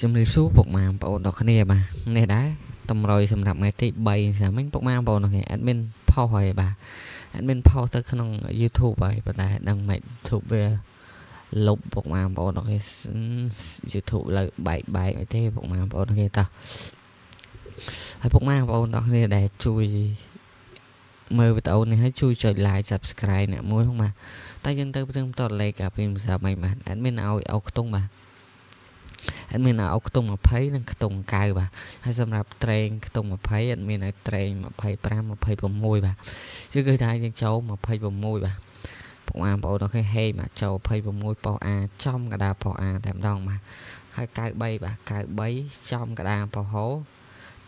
ជំរាបសួរពុកម៉ែបងប្អូនទាំងគ្នាបាទនេះដែរតម្រុយសម្រាប់ថ្ងៃទី3ស្មិញពុកម៉ែបងប្អូនទាំងគ្នា admin ផុសហើយបាទ admin ផុសទៅក្នុង YouTube ហើយប៉ុន្តែដឹងមិន YouTube វាលុបពុកម៉ែបងប្អូនទាំងគ្នា YouTube លើបែកអីទេពុកម៉ែបងប្អូនទាំងគ្នាតោះហើយពុកម៉ែបងប្អូនទាំងគ្នាដែលជួយមើលវីដេអូនេះហើយជួយចុច like subscribe អ្នកមួយហ្នឹងបាទតែយើងទៅព្រឹងតលេខកាពីភាសាមិនបាទ admin ឲ្យអោខ្ទង់បាទadmin ឲ្យខ្ទង់20និងខ្ទង់9បាទហើយសម្រាប់ត្រេងខ្ទង់20 admin ឲ្យត្រេង25 26បាទគឺថាយើងចូល26បាទពុកម៉ែបងប្អូនអូខេហេបាទចូល26ប៉ុស A ចំកដាប៉ុស A តែម្ដងបាទហើយ93បាទ93ចំកដាប៉ុសហោ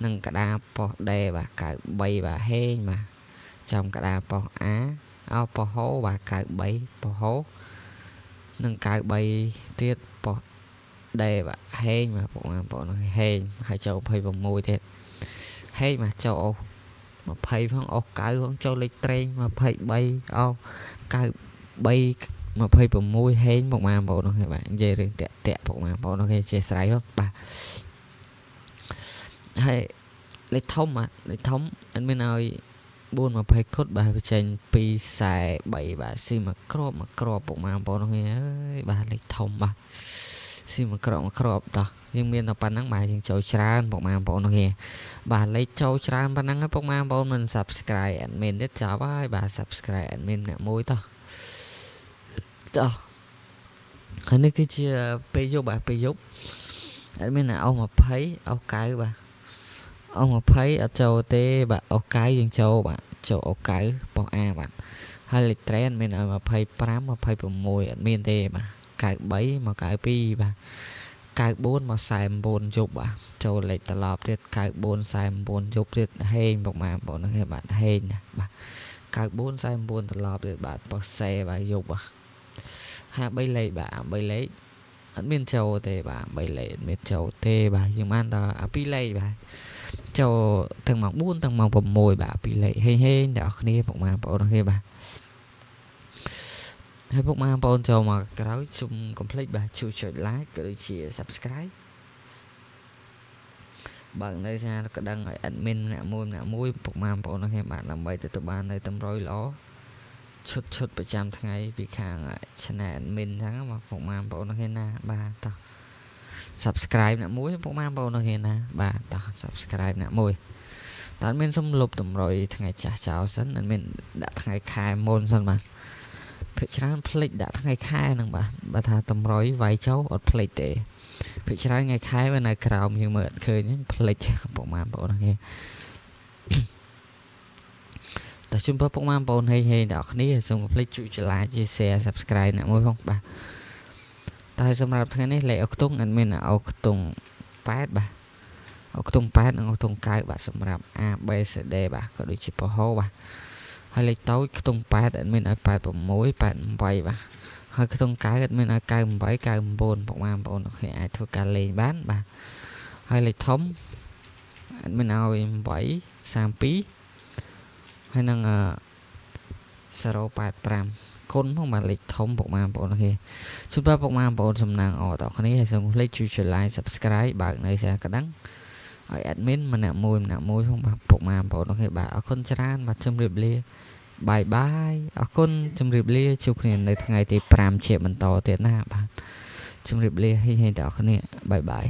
និងកដាប៉ុស D បាទ93បាទហេងបាទចំកដាប៉ុស A អោប៉ុសហោបាទ93ប៉ុសហោនិង93ទៀតប៉ុសដែរបាទហេងបាទបងប្អូនហេងហើយចូល26ទៀតហេងបាទចូលអូ20ផងអូ9ផងចូលលេខត្រេង23អូ93 26ហេងបងប្អូនហ្នឹងបាទនិយាយរឿងតាក់បងប្អូនហ្នឹងចេះស្រ័យផងបាទហើយលេខធំបាទលេខធំអត់មានឲ្យ420ខុតបាទបញ្ចេញ243បាទស៊ីមកក្របបងប្អូនហ្នឹងអើយបាទលេខធំបាទស៊ីមកក្របតោះយើងមានតែប៉ុណ្្នឹងបាទយើងចូលច្រើនពុកម៉ែបងប្អូនហ្នឹងបាទលេខចូលច្រើនប៉ុណ្្នឹងពុកម៉ែបងប្អូនមិន subscribe admin ទៀតចាប់ហើយបាទ subscribe admin អ្នកមួយតោះហើយនេះគឺជាពេលយប់បាទពេលយប់ admin អោ20អោ9បាទអោ20អត់ចូលទេបាទអោ9យើងចូលបាទចូលអោ9ប៉ុស A បាទហើយលេខ trend មានឲ្យ25 26អត់មានទេបាទ93មក92បាទ94មក49យប់បាទចូលលេខត្រឡប់ទៀត94 49យប់ទៀតហេងពុកម៉ែបងប្អូនហ្នឹងបាទហេងបាទ94 49ត្រឡប់ទៀតបាទប៉ុសសេបាទយប់បាទហើយ3លេខបាទ3លេខអត់មានចូលទេបាទ3លេខអត់មានចូលទេបាទយើងបានតែ2លេខបាទចូលទាំងម៉ោង4ទាំងម៉ោង6បាទ2លេខហេងអ្នកគ្នាពុកម៉ែបងប្អូនហ្នឹងបាទហើយពុកម៉ែបងប្អូនចូលមកក្រោយជុំកុំភ្លេចបាទជួយចុច like ក៏ដូចជា subscribe បើនៅសារក៏ដឹងឲ្យ admin អ្នកមួយពុកម៉ែបងប្អូនហ្នឹងបាទដើម្បីទៅបាននៅតម្រុយល្អឈុតប្រចាំថ្ងៃពីខាង channel admin អញ្ចឹងមកពុកម៉ែបងប្អូនហ្នឹងណាបាទតោះ subscribe អ្នកមួយពុកម៉ែបងប្អូនហ្នឹងណាបាទតោះ subscribe អ្នកមួយតើមានសុំលុបតម្រុយថ្ងៃចាស់ចោលសិនអត់មានដាក់ថ្ងៃខែមុនសិនបាទភាគច្រើនភ្លេចដាក់ថ្ងៃខែហ្នឹងបាទបើថាតម្រុយវាយចូលអត់ភ្លេចទេភាគច្រើនថ្ងៃខែវានៅក្រោមយើងមើលអត់ឃើញហ្នឹងភ្លេចពុកម៉ែបងប្អូនហ្នឹងតែជុំពុកម៉ែបងប្អូនហេងអ្នកគ្នាសូមកុំភ្លេចជួយចុច like ជួយ share subscribe អ្នកមួយផងបាទតែសម្រាប់ថ្ងៃនេះលេខអុកខ្ទង់អត់មានអុកខ្ទង់8បាទអុកខ្ទង់8និងអុកខ្ទង់9បាទសម្រាប់ A B C D បាទក៏ដូចជាពហោបាទហើយលេខតូចខ្ទង់8អត់មានឲ្យ86 88បាទហើយខ្ទង់9អត់មានឲ្យ98 99ពុកម៉ែបងប្អូនគេអាចធ្វើការលេងបានបាទហើយលេខធំអត់មានឲ្យ8 32ហើយនឹង085គុណផងបាទលេខធំពុកម៉ែបងប្អូនគេជូនបាទពុកម៉ែបងប្អូនសំណាងអរតគ្នាហើយសូមលេខជួយចុច like subscribe បើកនៅសារកណ្ដឹងឲ្យ admin ម្នាក់មួយផងបាទពុកម៉ែបងប្អូនគេបាទអរគុណច្រើនបាទជម្រាបលាបាយអរគុណជម្រាបលាជួបគ្នានៅថ្ងៃទី5ជាបន្តទៀតណាបាទជម្រាបលាហេងដល់គ្នាបាយ